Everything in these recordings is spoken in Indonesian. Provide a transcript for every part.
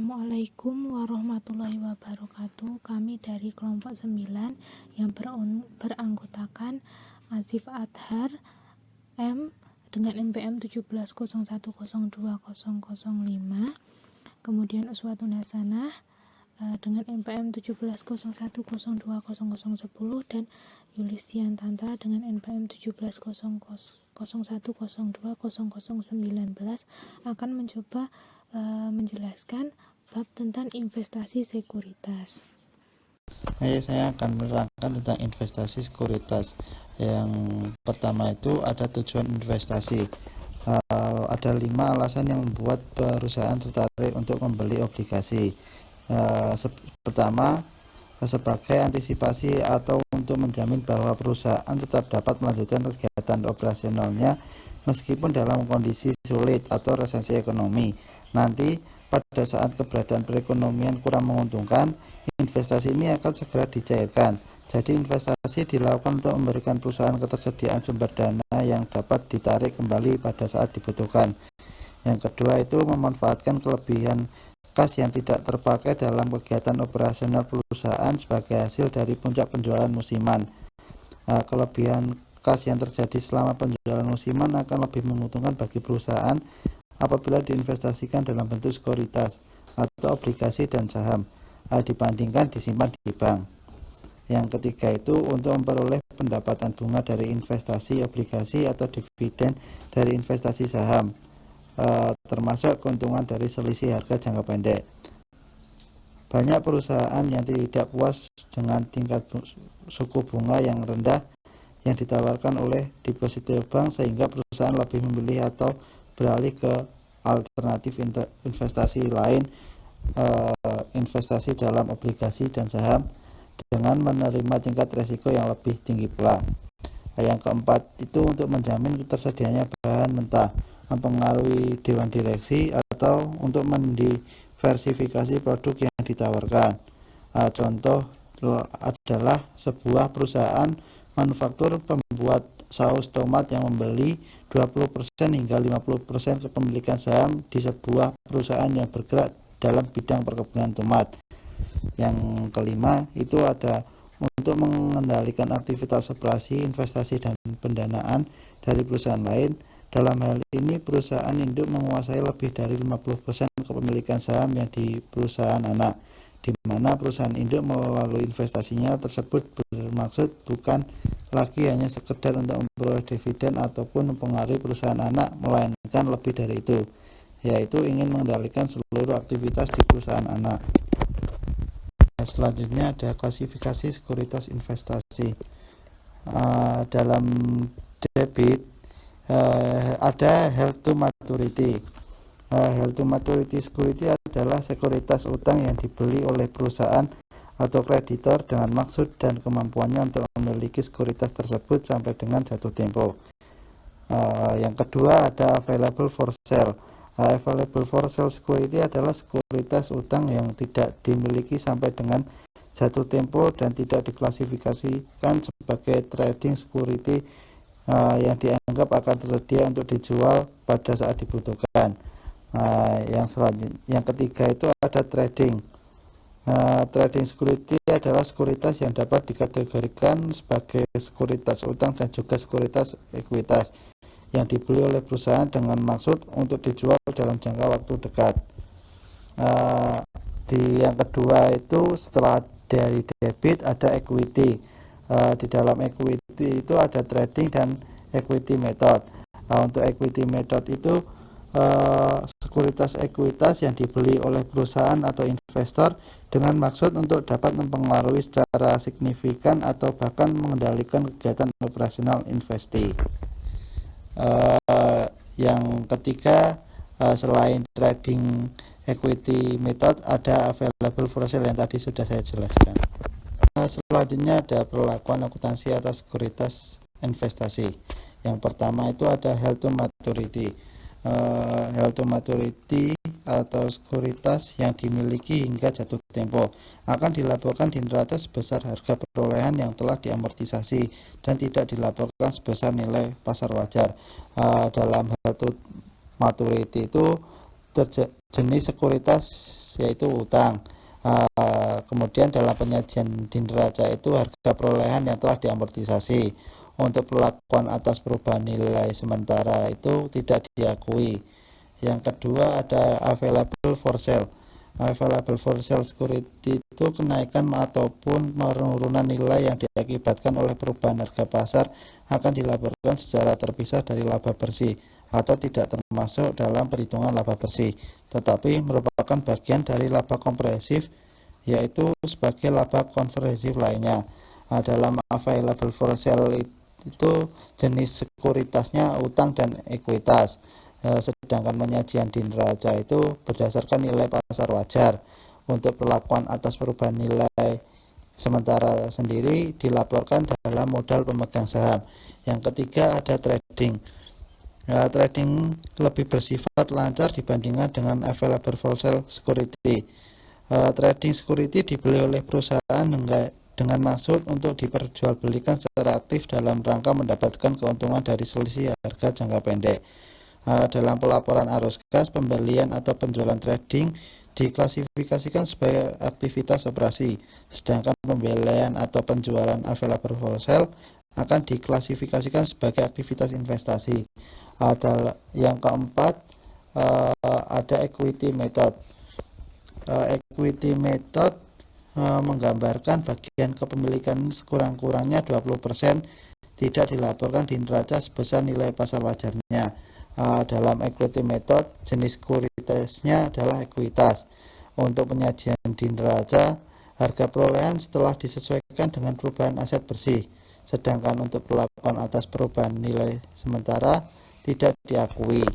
Assalamualaikum warahmatullahi wabarakatuh. Kami dari kelompok 9 yang beranggotakan Asif Adhar M dengan NPM 1701020005, kemudian Uswatun Hasanah dengan NPM 1701020010, dan Yulistian Tantra dengan NPM 1701020019 akan mencoba menjelaskan bab tentang investasi sekuritas. Saya akan menerangkan tentang investasi sekuritas. Yang pertama itu ada tujuan investasi. Ada 5 alasan yang membuat perusahaan tertarik untuk membeli obligasi. Pertama, sebagai antisipasi atau untuk menjamin bahwa perusahaan tetap dapat melanjutkan kegiatan operasionalnya meskipun dalam kondisi sulit atau resesi ekonomi. Nanti pada saat keberadaan perekonomian kurang menguntungkan, investasi ini akan segera dicairkan. Jadi investasi dilakukan untuk memberikan perusahaan ketersediaan sumber dana yang dapat ditarik kembali pada saat dibutuhkan. Yang kedua itu memanfaatkan kelebihan kas yang tidak terpakai dalam kegiatan operasional perusahaan sebagai hasil dari puncak penjualan musiman. Kelebihan kas yang terjadi selama penjualan musiman akan lebih menguntungkan bagi perusahaan apabila diinvestasikan dalam bentuk sekuritas atau obligasi dan saham dibandingkan disimpan di bank. Yang ketiga itu untuk memperoleh pendapatan bunga dari investasi obligasi atau dividen dari investasi saham, termasuk keuntungan dari selisih harga jangka pendek. Banyak perusahaan yang tidak puas dengan tingkat suku bunga yang rendah yang ditawarkan oleh deposito bank, sehingga perusahaan lebih memilih atau beralih ke alternatif investasi lain, investasi dalam obligasi dan saham dengan menerima tingkat risiko yang lebih tinggi pula. Yang keempat itu untuk menjamin tersedianya bahan mentah, mempengaruhi dewan direksi, atau untuk mendiversifikasi produk yang ditawarkan. Contoh adalah sebuah perusahaan manufaktur pembuat saus tomat yang membeli 20% hingga 50% kepemilikan saham di sebuah perusahaan yang bergerak dalam bidang perkebunan tomat. Yang kelima itu ada untuk mengendalikan aktivitas operasi, investasi, dan pendanaan dari perusahaan lain. Dalam hal ini perusahaan induk menguasai lebih dari 50% kepemilikan saham yang di perusahaan anak, di mana perusahaan induk melalui investasinya tersebut bermaksud bukan lagi hanya sekedar untuk memperoleh dividen ataupun mempengaruhi perusahaan anak, melainkan lebih dari itu, yaitu ingin mengendalikan seluruh aktivitas di perusahaan anak. Selanjutnya ada klasifikasi sekuritas investasi. Dalam debit ada held to maturity. Held to maturity security adalah sekuritas utang yang dibeli oleh perusahaan atau kreditor dengan maksud dan kemampuannya untuk memiliki sekuritas tersebut sampai dengan jatuh tempo. Yang kedua ada available for sale. Available for sale security adalah sekuritas utang yang tidak dimiliki sampai dengan jatuh tempo dan tidak diklasifikasikan sebagai trading security yang dianggap akan tersedia untuk dijual pada saat dibutuhkan. Yang ketiga itu ada trading. Trading security adalah sekuritas yang dapat dikategorikan sebagai sekuritas utang dan juga sekuritas ekuitas yang dibeli oleh perusahaan dengan maksud untuk dijual dalam jangka waktu dekat. Yang kedua itu setelah dari debit ada equity. Di dalam equity itu ada trading dan equity method. Untuk equity method itu sekuritas ekuitas yang dibeli oleh perusahaan atau investor dengan maksud untuk dapat mempengaruhi secara signifikan atau bahkan mengendalikan kegiatan operasional investasi. Yang ketiga, selain trading equity method ada available for sale yang tadi sudah saya jelaskan. Selanjutnya ada perlakuan akuntansi atas sekuritas investasi. Yang pertama itu ada held to maturity. Held to maturity atau sekuritas yang dimiliki hingga jatuh tempo akan dilaporkan di neraca sebesar harga perolehan yang telah diamortisasi dan tidak dilaporkan sebesar nilai pasar wajar. Dalam held to maturity itu jenis sekuritas yaitu utang. Kemudian dalam penyajian di neraca itu harga perolehan yang telah diamortisasi. Untuk perlakuan atas perubahan nilai sementara itu tidak diakui. Yang kedua ada available for sale. Available for sale security itu kenaikan ataupun penurunan nilai yang diakibatkan oleh perubahan harga pasar akan dilaporkan secara terpisah dari laba bersih atau tidak termasuk dalam perhitungan laba bersih, tetapi merupakan bagian dari laba komprehensif, yaitu sebagai laba komprehensif lainnya. Dalam available for sale itu jenis sekuritasnya utang dan ekuitas, sedangkan penyajian di neraca itu berdasarkan nilai pasar wajar. Untuk perlakuan atas perubahan nilai sementara sendiri dilaporkan dalam modal pemegang saham. Yang ketiga ada trading. Trading lebih bersifat lancar dibandingkan dengan available for sale security. Trading security dibeli oleh perusahaan dengan maksud untuk diperjualbelikan secara aktif dalam rangka mendapatkan keuntungan dari selisih harga jangka pendek. Dalam pelaporan arus kas, pembelian atau penjualan trading diklasifikasikan sebagai aktivitas operasi, sedangkan pembelian atau penjualan available for sale akan diklasifikasikan sebagai aktivitas investasi. Yang keempat ada equity method. Equity method menggambarkan bagian kepemilikan sekurang-kurangnya 20% tidak dilaporkan di neraca sebesar nilai pasar wajarnya. Dalam equity method, jenis sekuritasnya adalah ekuitas. Untuk penyajian di neraca, harga perolehan setelah disesuaikan dengan perubahan aset bersih, sedangkan untuk perlakuan atas perubahan nilai sementara tidak diakui.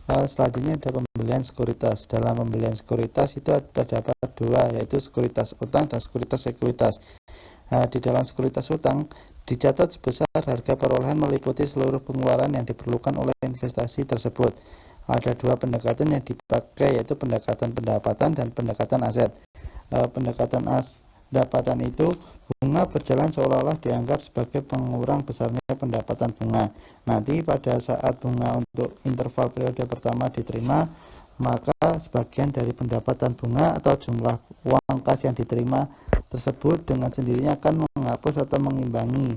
Selanjutnya ada pembelian sekuritas. Dalam pembelian sekuritas itu terdapat dua, yaitu sekuritas utang dan sekuritas ekuitas. Di dalam sekuritas utang dicatat sebesar harga perolehan meliputi seluruh pengeluaran yang diperlukan oleh investasi tersebut. Ada dua pendekatan yang dipakai, yaitu pendekatan pendapatan dan pendekatan aset. Pendekatan pendapatan itu bunga berjalan seolah-olah dianggap sebagai pengurang besarnya pendapatan bunga. Nanti pada saat bunga untuk interval periode pertama diterima, maka sebagian dari pendapatan bunga atau jumlah uang kas yang diterima tersebut dengan sendirinya akan menghapus atau mengimbangi,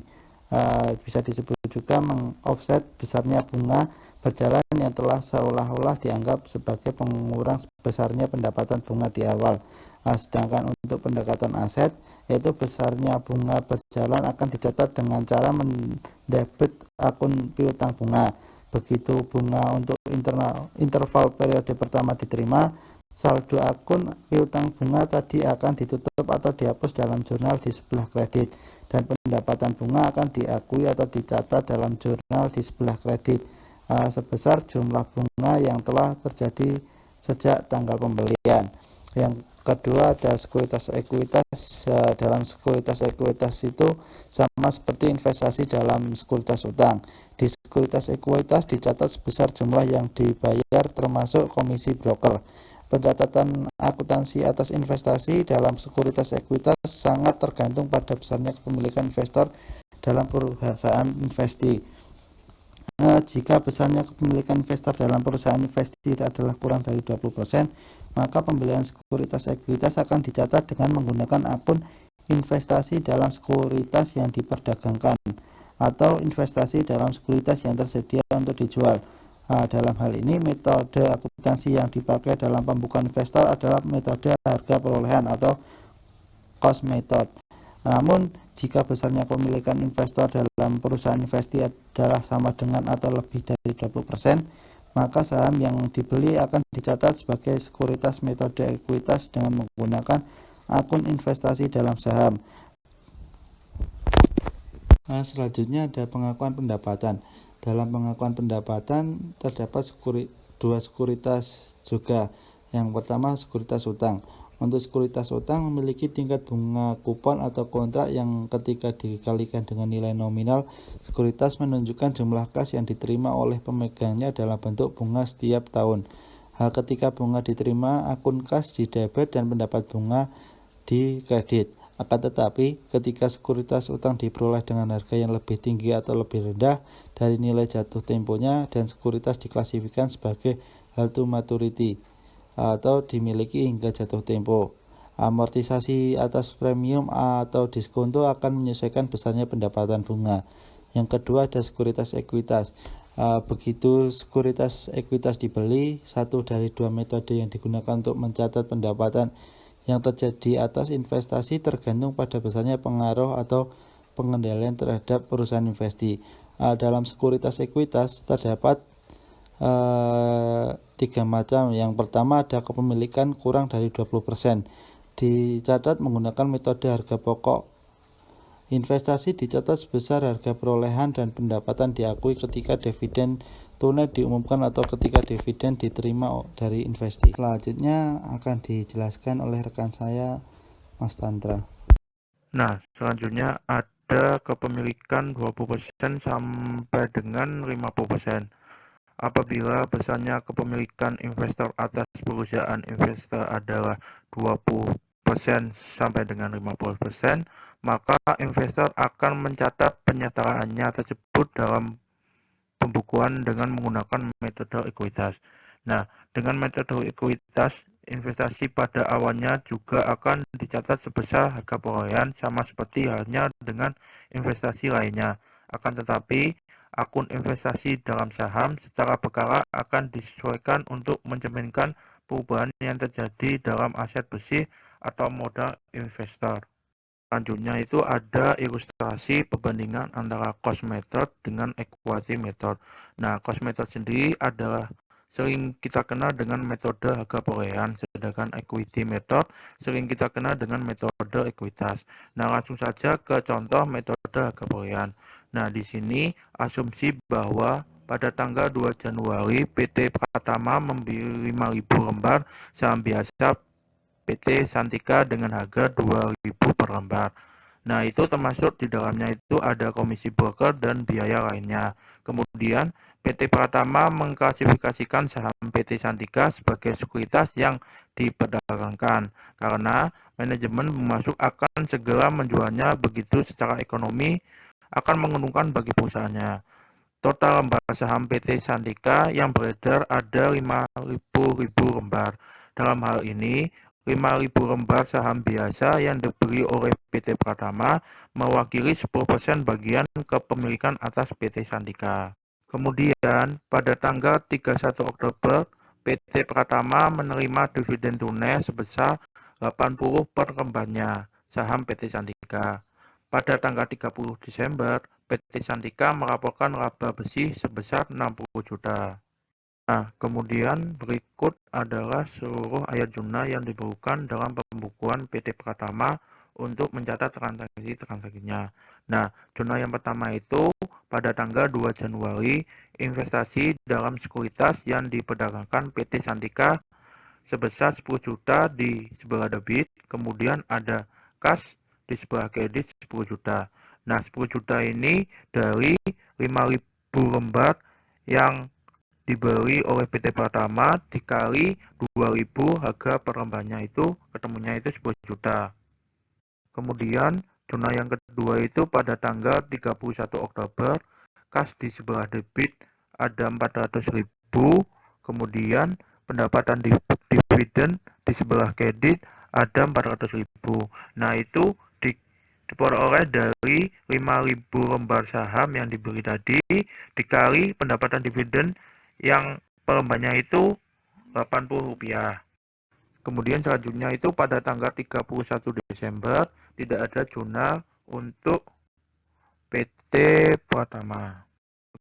bisa disebut juga mengoffset besarnya bunga berjalan yang telah seolah-olah dianggap sebagai pengurang besarnya pendapatan bunga di awal. Sedangkan untuk pendekatan aset, yaitu besarnya bunga berjalan akan dicatat dengan cara mendebit akun piutang bunga. Begitu bunga untuk interval periode pertama diterima, saldo akun piutang bunga tadi akan ditutup atau dihapus dalam jurnal di sebelah kredit, dan pendapatan bunga akan diakui atau dicatat dalam jurnal di sebelah kredit sebesar jumlah bunga yang telah terjadi sejak tanggal pembelian. Yang kedua ada sekuritas ekuitas. Dalam sekuritas ekuitas itu sama seperti investasi dalam sekuritas utang. Di sekuritas ekuitas dicatat sebesar jumlah yang dibayar termasuk komisi broker. Pencatatan akuntansi atas investasi dalam sekuritas ekuitas sangat tergantung pada besarnya kepemilikan investor dalam perusahaan investasi. Jika besarnya kepemilikan investor dalam perusahaan investasi adalah kurang dari 20%, maka pembelian sekuritas ekuitas akan dicatat dengan menggunakan akun investasi dalam sekuritas yang diperdagangkan atau investasi dalam sekuritas yang tersedia untuk dijual. Dalam hal ini, metode akuntansi yang dipakai dalam pembukaan investor adalah metode harga perolehan atau cost method. Namun, jika besarnya kepemilikan investor dalam perusahaan investasi adalah sama dengan atau lebih dari 20%, maka saham yang dibeli akan dicatat sebagai sekuritas metode ekuitas dengan menggunakan akun investasi dalam saham. Selanjutnya ada pengakuan pendapatan. Dalam pengakuan pendapatan terdapat dua sekuritas juga. Yang pertama sekuritas utang. Untuk sekuritas utang memiliki tingkat bunga kupon atau kontrak yang ketika dikalikan dengan nilai nominal, sekuritas menunjukkan jumlah kas yang diterima oleh pemegangnya dalam bentuk bunga setiap tahun. Ketika bunga diterima, akun kas didebit dan pendapat bunga di kredit. Akan tetapi, ketika sekuritas utang diperoleh dengan harga yang lebih tinggi atau lebih rendah dari nilai jatuh temponya dan sekuritas diklasifikasikan sebagai hold to maturity atau dimiliki hingga jatuh tempo. Amortisasi atas premium atau diskonto akan menyesuaikan besarnya pendapatan bunga. Yang kedua ada sekuritas ekuitas. Begitu sekuritas ekuitas dibeli, satu dari dua metode yang digunakan untuk mencatat pendapatan yang terjadi atas investasi tergantung pada besarnya pengaruh atau pengendalian terhadap perusahaan investasi. Dalam sekuritas ekuitas terdapat tiga macam. Yang pertama ada kepemilikan kurang dari 20%. Dicatat menggunakan metode harga pokok. Investasi dicatat sebesar harga perolehan dan pendapatan diakui ketika dividen tunai diumumkan atau ketika dividen diterima dari investasi. Selanjutnya akan dijelaskan oleh rekan saya, Mas Tantra. Nah, selanjutnya ada kepemilikan 20% sampai dengan 50%. Apabila besarnya kepemilikan investor atas perusahaan investor adalah 20% sampai dengan 50%, maka investor akan mencatat penyertaannya tersebut dalam pembukuan dengan menggunakan metode ekuitas. Nah, dengan metode ekuitas, investasi pada awalnya juga akan dicatat sebesar harga perolehan sama seperti halnya dengan investasi lainnya. Akan tetapi, akun investasi dalam saham secara berkala akan disesuaikan untuk mencerminkan perubahan yang terjadi dalam aset bersih atau modal investor. Selanjutnya itu ada ilustrasi perbandingan antara cost method dengan equity method. Nah, cost method sendiri adalah sering kita kenal dengan metode harga perolehan, sedangkan equity method sering kita kenal dengan metode ekuitas. Nah, langsung saja ke contoh metode harga perolehan. Nah, di sini asumsi bahwa pada tanggal 2 Januari PT Pratama membeli 5.000 lembar saham biasa PT Santika dengan harga 2.000 per lembar. Nah, itu termasuk di dalamnya itu ada komisi broker dan biaya lainnya. Kemudian, PT Pratama mengklasifikasikan saham PT Santika sebagai sekuritas yang diperdagangkan karena manajemen masuk akan segera menjualnya begitu secara ekonomi akan menguntungkan bagi perusahaannya. Total lembar saham PT Santika yang beredar ada 5.000 lembar. Dalam hal ini, 5.000 lembar saham biasa yang dibeli oleh PT Pratama mewakili 10% bagian kepemilikan atas PT Santika. Kemudian, pada tanggal 31 Oktober, PT Pratama menerima dividen tunai sebesar 80 per lembarnya saham PT Santika. Pada tanggal 30 Desember, PT Santika melaporkan laba bersih sebesar 60 juta. Nah, kemudian berikut adalah seluruh ayat jurnal yang diperlukan dalam pembukuan PT Pratama untuk mencatat transaksi-transaksinya. Nah, jurnal yang pertama itu pada tanggal 2 Januari, investasi dalam sekuritas yang diperdagangkan PT Santika sebesar 10 juta di sebelah debit, kemudian ada kas di sebelah kredit 10 juta. Nah, 10 juta ini dari 5.000 lembar yang dibeli oleh PT Pratama dikali 2.000 harga per lembarnya itu ketemunya itu 10 juta. Kemudian jurnal yang kedua itu pada tanggal 31 Oktober, kas di sebelah debit ada 400.000, kemudian pendapatan dividen di sebelah kredit ada 400.000. Nah, itu diperoleh dari 5.000 lembar saham yang dibeli tadi dikali pendapatan dividen yang per lembarnya itu Rp80. Kemudian selanjutnya itu pada tanggal 31 Desember tidak ada jurnal untuk PT Pratama.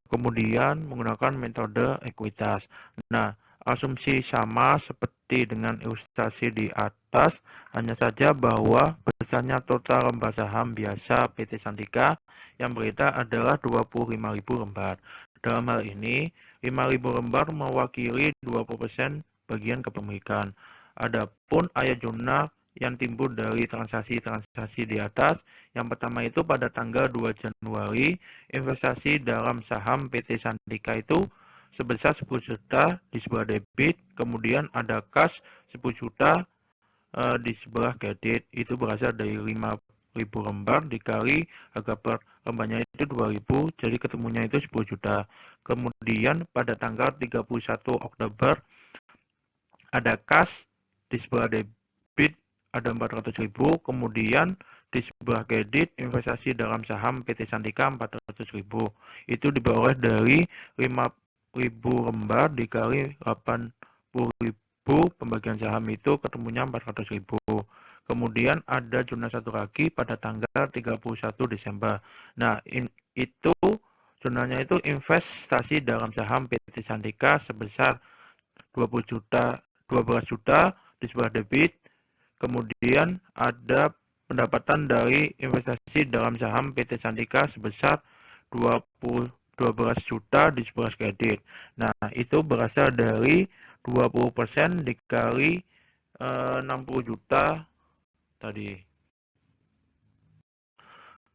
Kemudian menggunakan metode ekuitas. Nah, asumsi sama seperti dengan ilustrasi di atas, hanya saja bahwa besarnya total lembar saham biasa PT Santika yang beredar adalah 25.000 lembar. Dalam hal ini, 5.000 lembar mewakili 20% bagian kepemilikan. Adapun ayat jurnal yang timbul dari transaksi-transaksi di atas, yang pertama itu pada tanggal 2 Januari, investasi dalam saham PT Santika itu sebesar 10 juta di sebelah debit, kemudian ada kas 10 juta di sebelah kredit, itu berasal dari 5.000 lembar dikali harga per lembarnya itu 2.000, jadi ketemunya itu 10 juta. Kemudian pada tanggal 31 Oktober ada kas, di sebelah debit ada 400.000, kemudian di sebelah kredit investasi dalam saham PT Santika 400.000. Itu diperoleh dari 5.000 lembar dikali 80.000 pembagian saham itu ketemunya 400.000. Kemudian ada zona satu lagi pada tanggal 31 Desember. Nah, itu zonanya itu investasi dalam saham PT Santika sebesar 20 juta, 12 juta di sebelah debit. Kemudian ada pendapatan dari investasi dalam saham PT Santika sebesar 12 juta di sebelah kredit. Nah, itu berasal dari 20% dikali 60 juta tadi.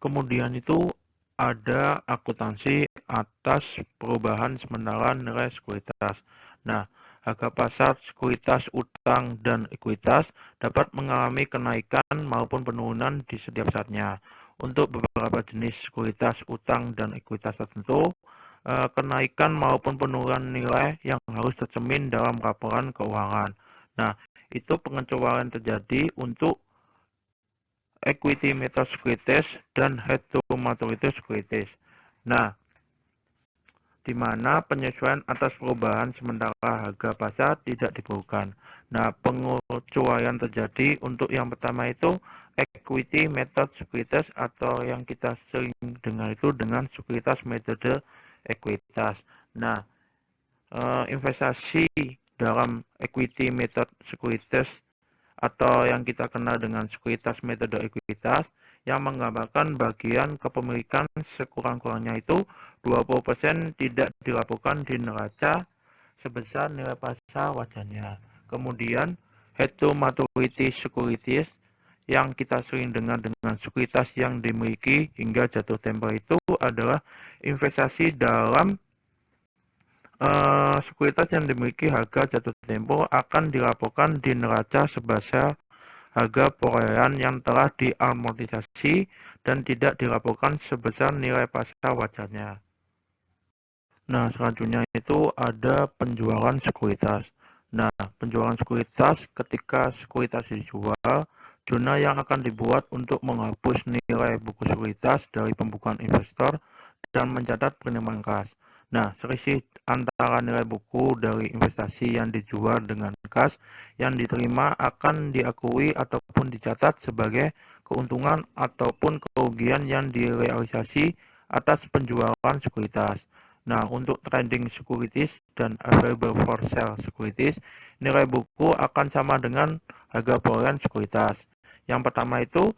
Kemudian itu ada akuntansi atas perubahan sementara nilai sekuritas. Nah, harga pasar sekuritas utang dan ekuitas dapat mengalami kenaikan maupun penurunan di setiap saatnya. Untuk beberapa jenis sekuritas utang dan ekuitas tertentu, kenaikan maupun penurunan nilai yang harus tercermin dalam laporan keuangan. Nah, itu pengecualian terjadi untuk equity method securities dan head to maturity securities. Nah, di mana penyesuaian atas perubahan sementara harga pasar tidak diperlukan. Nah, pengecualian terjadi untuk yang pertama itu equity method securities atau yang kita sering dengar itu dengan sekuritas metode ekuitas. Nah, investasi dalam equity method securities atau yang kita kenal dengan sekuritas metode ekuitas yang menggambarkan bagian kepemilikan sekurang-kurangnya itu 20% tidak dilaporkan di neraca sebesar nilai pasar wajarnya. Kemudian head to maturity securities yang kita sering dengar dengan sekuritas yang dimiliki hingga jatuh tempo itu adalah investasi dalam sekuritas yang dimiliki harga jatuh tempo akan dilaporkan di neraca sebesar harga perolehan yang telah diamortisasi dan tidak dilaporkan sebesar nilai pasar wajarnya. Nah, selanjutnya itu ada penjualan sekuritas. Nah, penjualan sekuritas ketika sekuritas dijual, zona yang akan dibuat untuk menghapus nilai buku sekuritas dari pembukuan investor dan mencatat penerimaan kas. Nah, selisih antara nilai buku dari investasi yang dijual dengan kas yang diterima akan diakui ataupun dicatat sebagai keuntungan ataupun kerugian yang direalisasi atas penjualan sekuritas. Nah, untuk trading securities dan available for sale securities, nilai buku akan sama dengan harga perolehan sekuritas. Yang pertama itu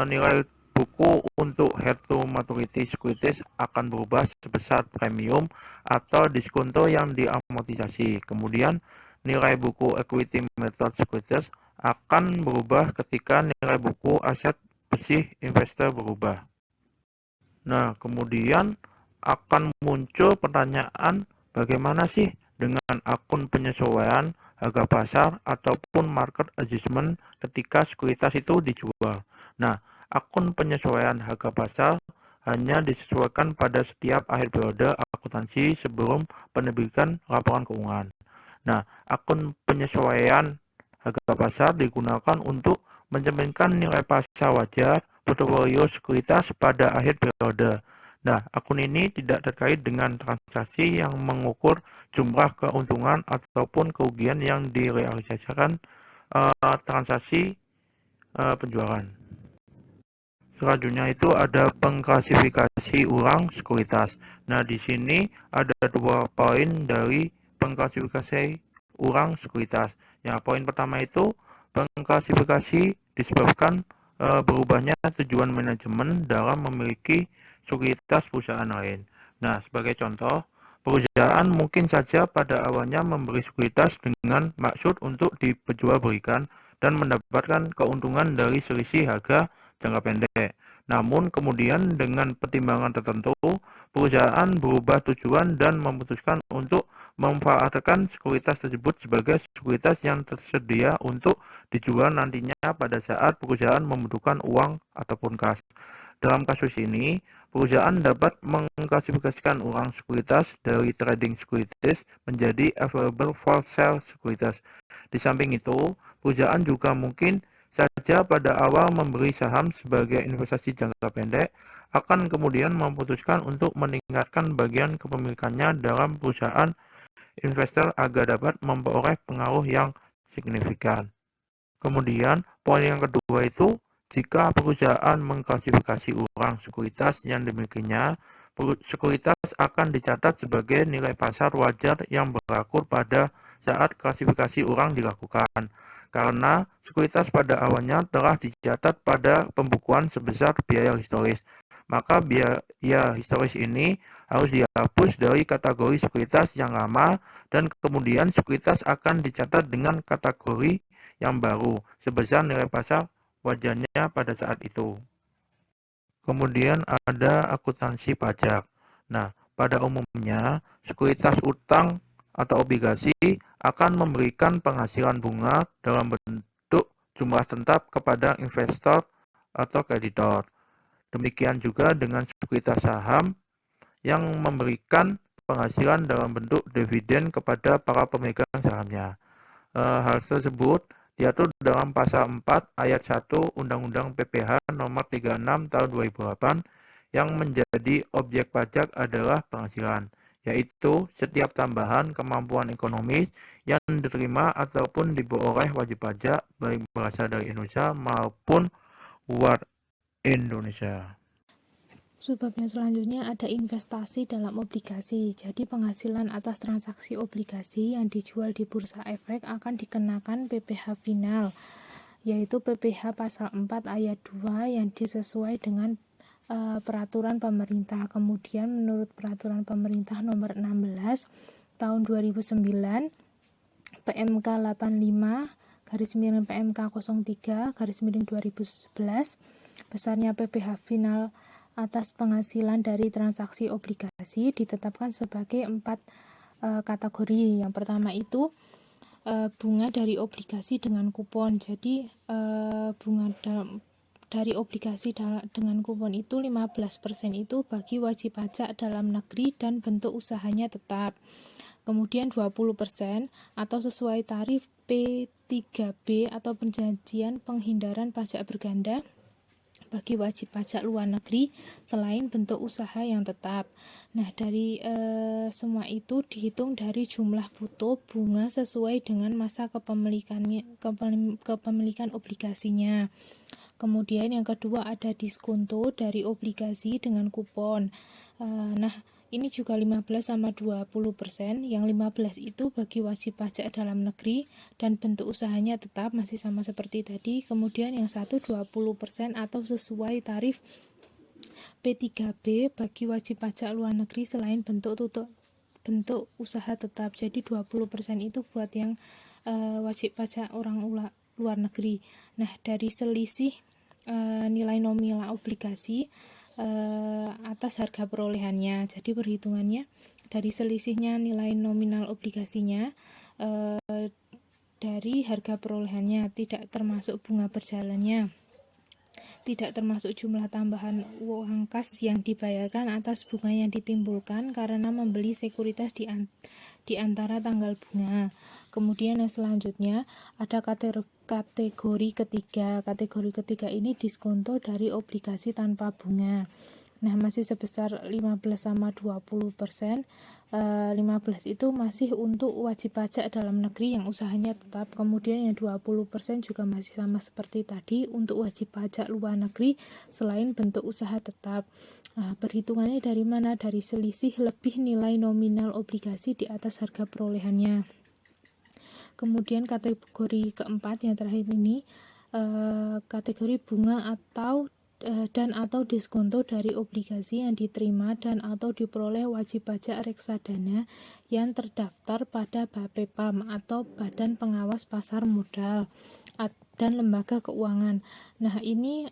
nilai buku untuk head to maturity securities akan berubah sebesar premium atau diskonto yang diamortisasi. Kemudian nilai buku equity method securities akan berubah ketika nilai buku aset bersih investor berubah. Nah, kemudian akan muncul pertanyaan bagaimana sih dengan akun penyesuaian harga pasar ataupun market adjustment ketika sekuritas itu dijual. Nah, akun penyesuaian harga pasar hanya disesuaikan pada setiap akhir periode akuntansi sebelum penerbitan laporan keuangan. Nah, akun penyesuaian harga pasar digunakan untuk mencerminkan nilai pasar wajar portofolio sekuritas pada akhir periode. Nah, akun ini tidak terkait dengan transaksi yang mengukur jumlah keuntungan ataupun kerugian yang direalisasikan transaksi penjualan. Selanjutnya itu ada pengklasifikasi ulang sekuritas. Nah, di sini ada 2 poin dari pengklasifikasi ulang sekuritas. Ya, poin pertama itu pengklasifikasi disebabkan berubahnya tujuan manajemen dalam memiliki sekuritas perusahaan lain. Nah, sebagai contoh, perusahaan mungkin saja pada awalnya memberi sekuritas dengan maksud untuk diperjualbelikan dan mendapatkan keuntungan dari selisih harga jangka pendek. Namun kemudian dengan pertimbangan tertentu, perusahaan berubah tujuan dan memutuskan untuk memanfaatkan sekuritas tersebut sebagai sekuritas yang tersedia untuk dijual nantinya pada saat perusahaan membutuhkan uang ataupun kas. Dalam kasus ini, perusahaan dapat mengklasifikasikan ulang sekuritas dari trading securities menjadi available for sale securities. Di samping itu, perusahaan juga mungkin saja pada awal memberi saham sebagai investasi jangka pendek, akan kemudian memutuskan untuk meningkatkan bagian kepemilikannya dalam perusahaan investor agar dapat memperoleh pengaruh yang signifikan. Kemudian, poin yang kedua itu, jika perusahaan mengklasifikasi ulang sekuritas yang dimilikinya, sekuritas akan dicatat sebagai nilai pasar wajar yang berlaku pada saat klasifikasi ulang dilakukan. Karena sekuritas pada awalnya telah dicatat pada pembukuan sebesar biaya historis, maka biaya historis ini harus dihapus dari kategori sekuritas yang lama dan kemudian sekuritas akan dicatat dengan kategori yang baru sebesar nilai pasar wajarnya pada saat itu. Kemudian ada akuntansi pajak. Nah, pada umumnya sekuritas utang atau obligasi akan memberikan penghasilan bunga dalam bentuk jumlah tetap kepada investor atau kreditor. Demikian juga dengan sekuritas saham yang memberikan penghasilan dalam bentuk dividen kepada para pemegang sahamnya. Hal tersebut diatur dalam pasal 4 ayat 1 Undang-Undang PPH nomor 36 tahun 2008 yang menjadi objek pajak adalah penghasilan, yaitu setiap tambahan kemampuan ekonomis yang diterima ataupun diperoleh wajib pajak baik berasal dari Indonesia maupun luar Indonesia. Subbab yang selanjutnya ada investasi dalam obligasi. Jadi penghasilan atas transaksi obligasi yang dijual di bursa efek akan dikenakan PPh final, yaitu PPh pasal 4 ayat 2 yang disesuai dengan peraturan pemerintah. Kemudian menurut peraturan pemerintah nomor 16 tahun 2009 PMK 85 PMK 03 2011 besarnya PPh final atas penghasilan dari transaksi obligasi ditetapkan sebagai 4 kategori. Yang pertama itu bunga dari obligasi dengan kupon. Jadi bunga dari obligasi dengan kupon itu 15% itu bagi wajib pajak dalam negeri dan bentuk usahanya tetap. Kemudian 20% atau sesuai tarif P3B atau perjanjian penghindaran pajak berganda bagi wajib pajak luar negeri selain bentuk usaha yang tetap. Nah, dari semua itu dihitung dari jumlah bruto bunga sesuai dengan masa kepemilikan obligasinya. Kemudian yang kedua ada diskonto dari obligasi dengan kupon. Nah, ini juga 15 sama 20%. Yang 15 itu bagi wajib pajak dalam negeri dan bentuk usahanya tetap masih sama seperti tadi. Kemudian yang satu 20% atau sesuai tarif P3B bagi wajib pajak luar negeri selain bentuk usaha tetap. Jadi 20% itu buat yang wajib pajak orang luar negeri. Nah, dari selisih nilai nominal obligasi atas harga perolehannya. Jadi perhitungannya dari selisihnya nilai nominal obligasinya dari harga perolehannya, tidak termasuk bunga berjalannya, tidak termasuk jumlah tambahan uang kas yang dibayarkan atas bunga yang ditimbulkan karena membeli sekuritas di antara tanggal bunga. Kemudian yang selanjutnya ada kategori ketiga. Kategori ketiga ini diskonto dari obligasi tanpa bunga. Nah, masih sebesar 15 sama 20%. 15 itu masih untuk wajib pajak dalam negeri yang usahanya tetap. Kemudian yang 20% juga masih sama seperti tadi untuk wajib pajak luar negeri selain bentuk usaha tetap. Nah, perhitungannya dari mana? Dari selisih lebih nilai nominal obligasi di atas harga perolehannya. Kemudian kategori keempat yang terakhir ini kategori bunga atau diskonto dari obligasi yang diterima dan atau diperoleh wajib pajak reksadana yang terdaftar pada BAPEPAM atau Badan Pengawas Pasar Modal dan lembaga keuangan. Nah, ini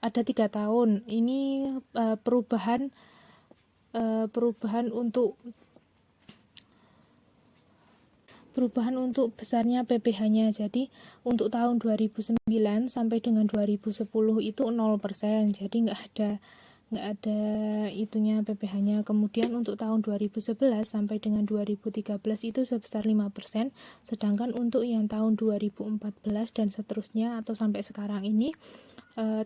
ada 3 tahun. Ini perubahan perubahan untuk besarnya PPh-nya. Jadi untuk tahun 2009 sampai dengan 2010 itu 0%, jadi nggak ada itunya PPh-nya. Kemudian untuk tahun 2011 sampai dengan 2013 itu sebesar 5%, sedangkan untuk yang tahun 2014 dan seterusnya atau sampai sekarang ini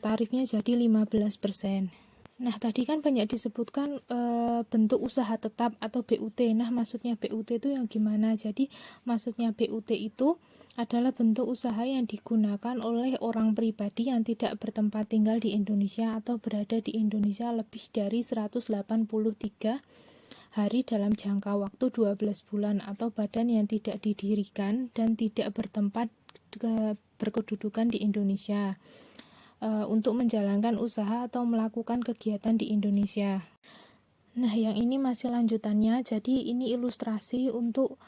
tarifnya jadi 15%. Nah, tadi kan banyak disebutkan bentuk usaha tetap atau BUT. Nah, maksudnya BUT itu yang gimana? Jadi, maksudnya BUT itu adalah bentuk usaha yang digunakan oleh orang pribadi yang tidak bertempat tinggal di Indonesia atau berada di Indonesia lebih dari 183 hari dalam jangka waktu 12 bulan, atau badan yang tidak didirikan dan tidak bertempat berkedudukan di Indonesia untuk menjalankan usaha atau melakukan kegiatan di Indonesia. Nah, yang ini masih lanjutannya. Jadi ini ilustrasi untuk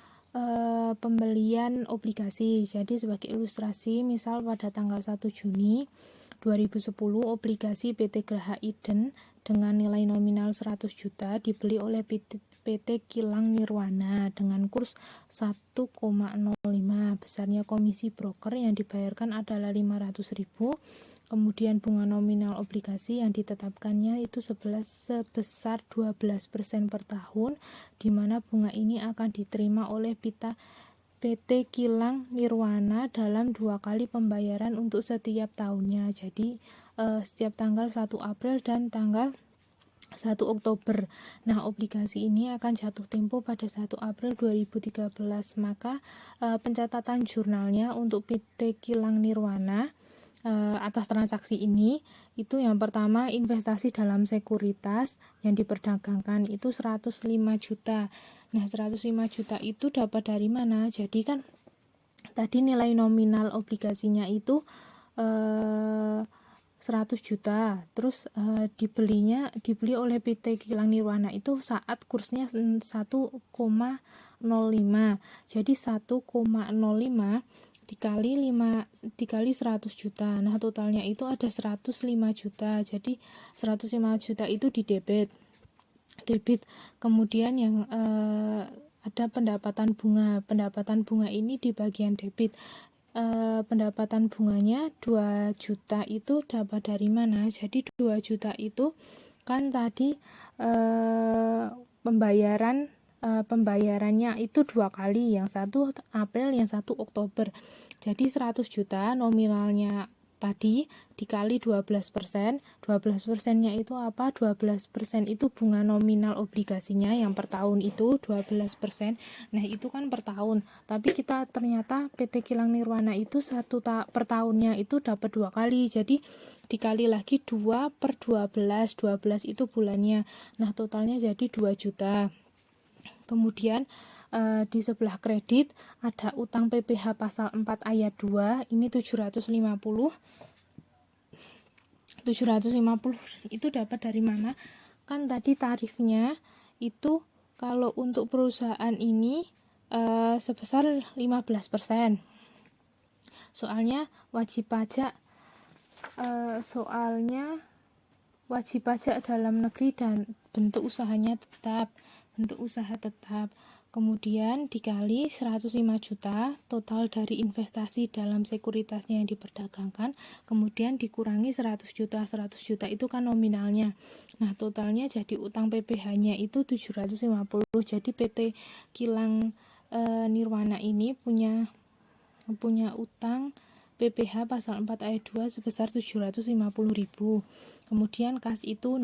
pembelian obligasi. Jadi sebagai ilustrasi, misal pada tanggal 1 Juni 2010 obligasi PT Graha Iden dengan nilai nominal 100 juta dibeli oleh PT Kilang Nirwana dengan kurs 1,05. Besarnya komisi broker yang dibayarkan adalah 500.000. Kemudian bunga nominal obligasi yang ditetapkannya itu sebesar 12% per tahun, di mana bunga ini akan diterima oleh PT Kilang Nirwana dalam 2 kali pembayaran untuk setiap tahunnya. Jadi setiap tanggal 1 April dan tanggal 1 Oktober. Nah, obligasi ini akan jatuh tempo pada 1 April 2013. Maka pencatatan jurnalnya untuk PT Kilang Nirwana atas transaksi ini itu yang pertama, investasi dalam sekuritas yang diperdagangkan itu 105 juta. Nah, 105 juta itu dapat dari mana? Jadi kan tadi nilai nominal obligasinya itu 100 juta. Terus dibeli oleh PT Kilang Nirwana itu saat kursnya 1,05. Jadi 1,05 dikali 100 juta. Nah, totalnya itu ada 105 juta. Jadi 105 juta itu di debit. Kemudian yang ada pendapatan bunga. Pendapatan bunga ini di bagian debit. Pendapatan bunganya 2 juta itu dapat dari mana? Jadi 2 juta itu kan tadi pembayarannya itu 2 kali, yang 1 April, yang 1 Oktober. Jadi 100 juta nominalnya tadi dikali 12%. 12%-nya itu apa? 12% itu bunga nominal obligasinya yang per tahun itu 12%. Nah, itu kan per tahun. Tapi kita ternyata PT Kilang Nirwana itu per tahunnya itu dapat 2 kali. Jadi dikali lagi 2 per 12. 12 itu bulannya. Nah, totalnya jadi 2 juta. Kemudian di sebelah kredit ada utang PPh pasal 4 ayat 2, ini 750 itu dapat dari mana? Kan tadi tarifnya itu kalau untuk perusahaan ini sebesar 15%. Soalnya wajib pajak dalam negeri dan bentuk usaha tetap. Kemudian dikali 105 juta total dari investasi dalam sekuritasnya yang diperdagangkan, kemudian dikurangi 100 juta. 100 juta itu kan nominalnya. Nah, totalnya jadi utang PPh-nya itu 750. Jadi PT Kilang Nirwana ini punya utang PPh pasal 4 ayat 2 sebesar 750.000. Kemudian kas itu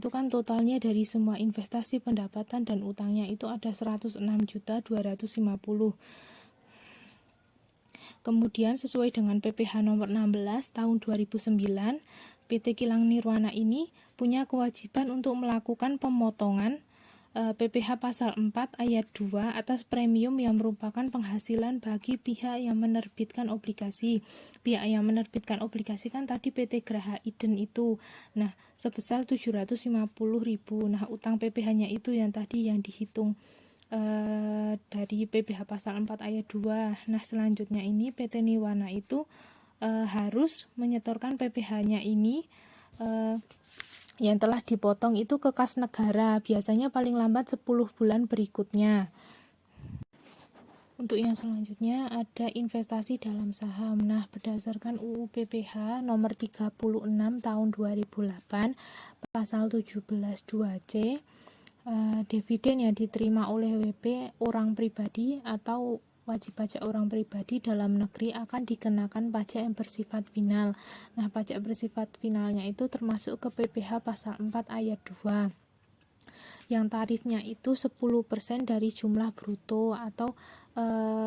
kan totalnya dari semua investasi, pendapatan dan utangnya itu ada 106.250. Kemudian sesuai dengan PPh nomor 16 tahun 2009, PT Kilang Nirwana ini punya kewajiban untuk melakukan pemotongan PPh pasal 4 ayat 2 atas premium yang merupakan penghasilan bagi pihak yang menerbitkan obligasi. Pihak yang menerbitkan obligasi kan tadi PT Graha Iden itu. Nah, sebesar 750.000. Nah, utang PPh-nya itu yang tadi yang dihitung dari PPh pasal 4 ayat 2. Nah, selanjutnya ini PT Nirwana itu harus menyetorkan PPh-nya ini yang telah dipotong itu ke kas negara, biasanya paling lambat 10 bulan berikutnya. Untuk yang selanjutnya ada investasi dalam saham. Nah, berdasarkan UU PPH nomor 36 tahun 2008 pasal 17 2C, dividen yang diterima oleh WP orang pribadi atau wajib pajak orang pribadi dalam negeri akan dikenakan pajak yang bersifat final. Nah, pajak bersifat finalnya itu termasuk ke PPH pasal 4 ayat 2. Yang tarifnya itu 10% dari jumlah bruto atau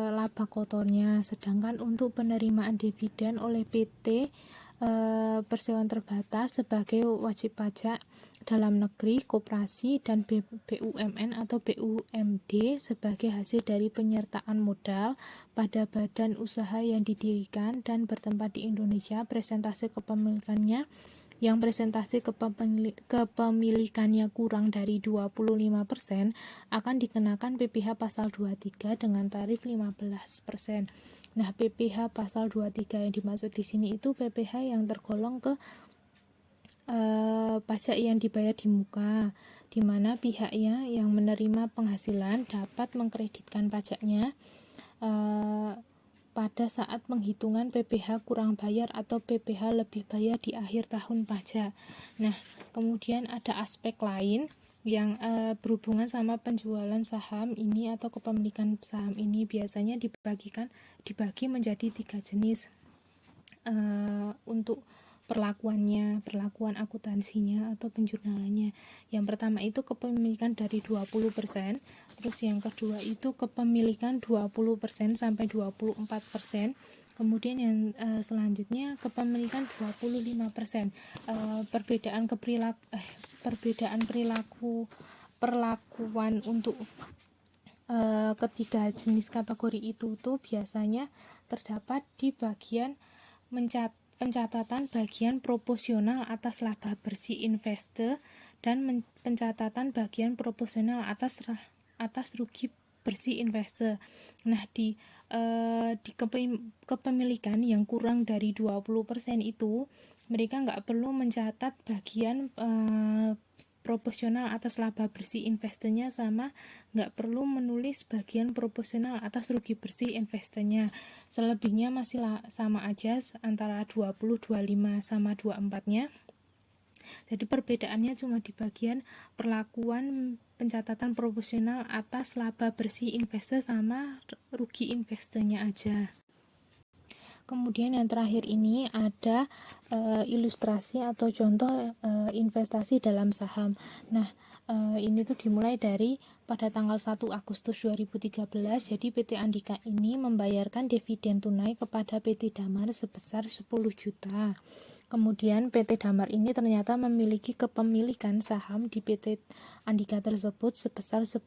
laba kotornya. Sedangkan untuk penerimaan dividen oleh PT perseroan terbatas sebagai wajib pajak dalam negeri, koperasi, dan BUMN atau BUMD sebagai hasil dari penyertaan modal pada badan usaha yang didirikan dan bertempat di Indonesia, presentase kepemilikannya yang presentase kepemilikannya kurang dari 25% akan dikenakan PPH pasal 23 dengan tarif 15%. Nah, PPH pasal 23 yang dimaksud di sini itu PPH yang tergolong ke pajak yang dibayar di muka, di mana pihaknya yang menerima penghasilan dapat mengkreditkan pajaknya pada saat penghitungan PPH kurang bayar atau PPH lebih bayar di akhir tahun pajak. Nah, kemudian ada aspek lain yang berhubungan sama penjualan saham ini atau kepemilikan saham ini. Biasanya dibagi menjadi 3 jenis untuk perlakuan akuntansinya atau penjurnalannya. Yang pertama itu kepemilikan dari 20%, terus yang kedua itu kepemilikan 20% sampai 24%. Kemudian yang selanjutnya kepemilikan 25%. Perbedaan perlakuan untuk ketiga jenis kategori itu tuh biasanya terdapat di bagian pencatatan bagian proporsional atas laba bersih investor dan pencatatan bagian proporsional atas rugi bersih investor. Nah, di kepemilikan yang kurang dari 20% itu mereka nggak perlu mencatat bagian proporsional atas laba bersih investornya, sama nggak perlu menulis bagian proporsional atas rugi bersih investornya. Selebihnya masih sama aja antara 20, 25 sama 24-nya. Jadi perbedaannya cuma di bagian perlakuan pencatatan proporsional atas laba bersih investor sama rugi investornya aja. Kemudian yang terakhir ini ada ilustrasi atau contoh investasi dalam saham. Nah, ini tuh dimulai dari pada tanggal 1 Agustus 2013. Jadi PT Andika ini membayarkan dividen tunai kepada PT Damar sebesar 10 juta. Kemudian PT Damar ini ternyata memiliki kepemilikan saham di PT Andika tersebut sebesar 10%.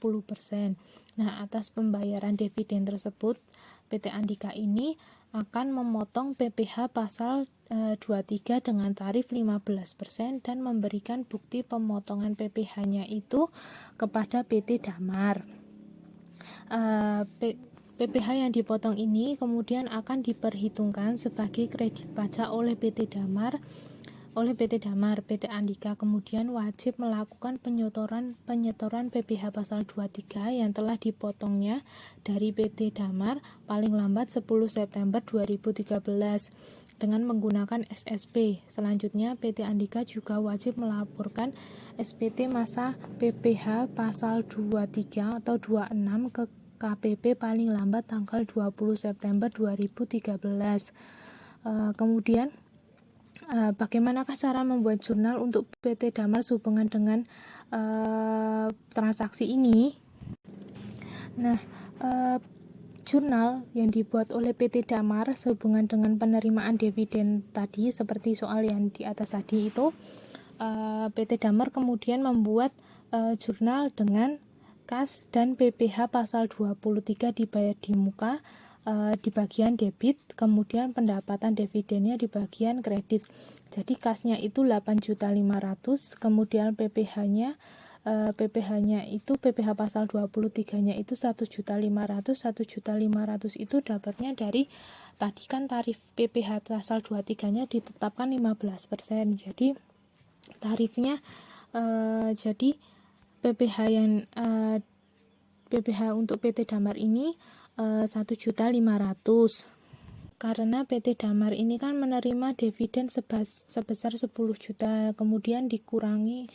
Nah, atas pembayaran dividen tersebut, PT Andika ini akan memotong PPH pasal 23 dengan tarif 15% dan memberikan bukti pemotongan PPH-nya itu kepada PT Damar. PPH yang dipotong ini kemudian akan diperhitungkan sebagai kredit pajak oleh PT Damar. PT Andika kemudian wajib melakukan penyetoran PPH pasal 23 yang telah dipotongnya dari PT Damar paling lambat 10 September 2013 dengan menggunakan SSP. Selanjutnya PT Andika juga wajib melaporkan SPT masa PPH pasal 23 atau 26 ke KPP paling lambat tanggal 20 September 2013. Kemudian bagaimanakah cara membuat jurnal untuk PT Damar sehubungan dengan transaksi ini? Nah, jurnal yang dibuat oleh PT Damar sehubungan dengan penerimaan dividen tadi, seperti soal yang di atas tadi itu, PT Damar kemudian membuat jurnal dengan kas dan PPH pasal 23 dibayar di muka di bagian debit, kemudian pendapatan dividennya di bagian kredit. Jadi kasnya itu 8.500.000, kemudian PPH-nya itu PPH pasal 23-nya itu 1.500.000. 1.500.000 itu dapatnya dari tadi kan tarif PPH pasal 23-nya ditetapkan 15%. Jadi tarifnya jadi PPH untuk PT Damar ini 1.500.000. Karena PT Damar ini kan menerima dividen sebesar 10 juta, kemudian dikurangi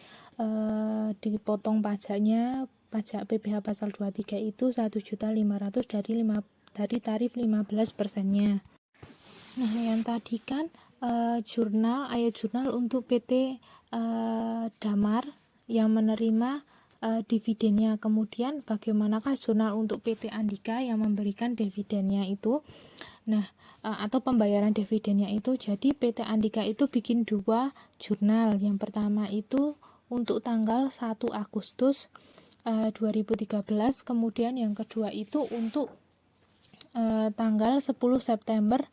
dipotong pajaknya, pajak PPh pasal 23 itu 1.500.000 dari tarif 15%-nya. Nah, yang tadi kan ayat jurnal untuk PT Damar yang menerima dividennya. Kemudian bagaimanakah jurnal untuk PT Andika yang memberikan dividennya itu? Nah, atau pembayaran dividennya itu. Jadi PT Andika itu bikin 2 jurnal. Yang pertama itu untuk tanggal 1 Agustus 2013, kemudian yang kedua itu untuk tanggal 10 September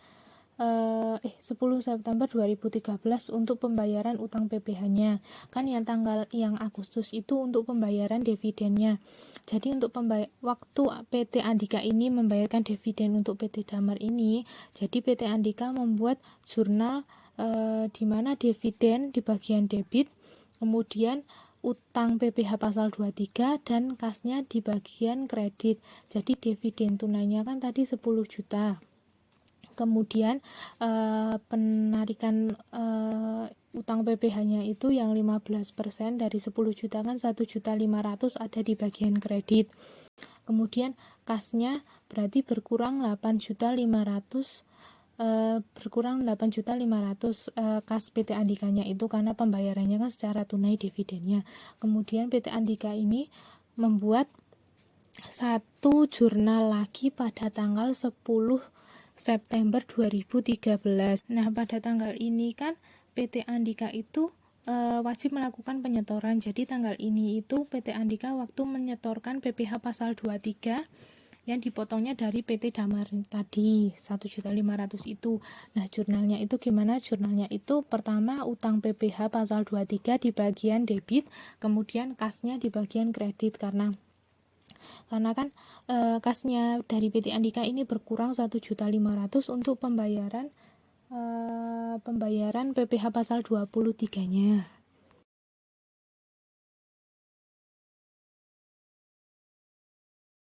2013 untuk pembayaran utang PPh-nya. Kan yang Agustus itu untuk pembayaran dividennya. Jadi untuk waktu PT Andika ini membayarkan dividen untuk PT Damar ini, jadi PT Andika membuat jurnal di mana dividen di bagian debit, kemudian utang PPh pasal 23 dan kasnya di bagian kredit. Jadi dividen tunainya kan tadi 10 juta. Kemudian penarikan utang PPh-nya itu yang 15% dari 10 juta kan 1.500.000 ada di bagian kredit. Kemudian kasnya berarti berkurang 8.500.000, kas PT Andikanya itu karena pembayarannya kan secara tunai dividennya. Kemudian PT Andika ini membuat satu jurnal lagi pada tanggal 10 September 2013. Nah, pada tanggal ini kan PT Andika itu wajib melakukan penyetoran. Jadi tanggal ini itu PT Andika waktu menyetorkan PPh pasal 23 yang dipotongnya dari PT Damar tadi 1.500.000 itu. Nah, jurnalnya itu gimana? Jurnalnya itu pertama utang PPh pasal 23 di bagian debit, kemudian kasnya di bagian kredit karena kan kasnya dari PT Andika ini berkurang 1.500.000 untuk pembayaran PPh pasal 23-nya.